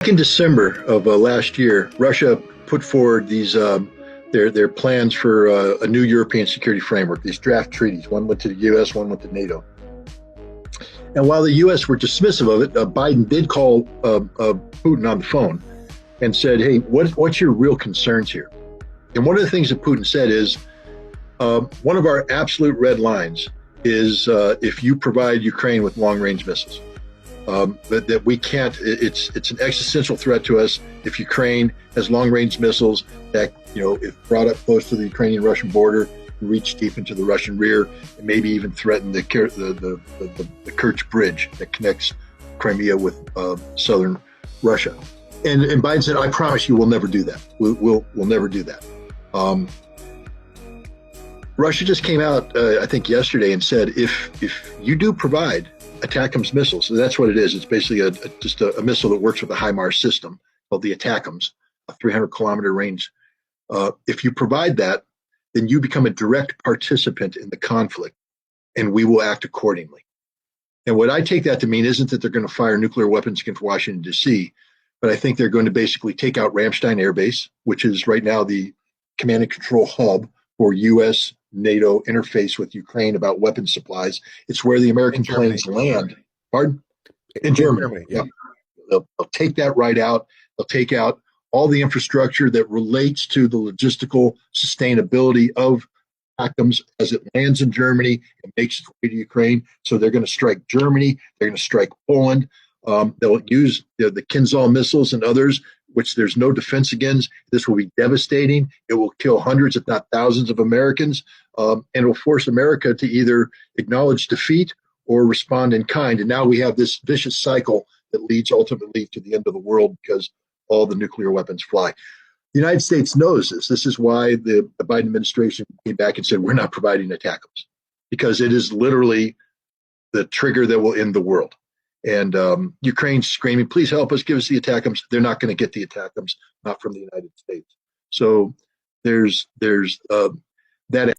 Back in December of last year, Russia put forward these their plans for a new European security framework. These draft treaties. One went to the U.S., one went to NATO. And while the U.S. were dismissive of it, Biden did call Putin on the phone and said, "Hey, what's your real concerns here?" And one of the things that Putin said is, one of our absolute red lines is if you provide Ukraine with long-range missiles. That we can't. It's an existential threat to us if Ukraine has long-range missiles that, if brought up close to the Ukrainian-Russian border, reach deep into the Russian rear, and maybe even threaten the Kerch Bridge that connects Crimea with southern Russia. And Biden said, "I promise you, we'll never do that. We'll never do that." Russia just came out, I think yesterday, and said, if you do provide ATACMS missiles, so that's what it is. It's basically just a missile that works with a HIMARS system called the ATACMS, a 300-kilometer range. If you provide that, then you become a direct participant in the conflict, and we will act accordingly. And what I take that to mean isn't that they're going to fire nuclear weapons against Washington, D.C., but I think they're going to basically take out Ramstein Air Base, which is right now the command and control hub for U.S. NATO interface with Ukraine about weapons supplies. It's where the American planes land. Pardon? In Germany. Yeah. They'll take that right out. They'll take out all the infrastructure that relates to the logistical sustainability of ATACMS as it lands in Germany and makes its way to Ukraine. So they're going to strike Germany. They're going to strike Poland. They'll use the Kinzhal missiles and others, which there's no defense against. This will be devastating. It will kill hundreds, if not thousands, of Americans, and it will force America to either acknowledge defeat or respond in kind. And now we have this vicious cycle that leads ultimately to the end of the world because all the nuclear weapons fly. The United States knows this. This is why the Biden administration came back and said, we're not providing ATACMS, because it is literally the trigger that will end the world. And Ukraine's screaming, please help us, give us the ATACMS. They're not going to get the ATACMS, not from the United States. So there's that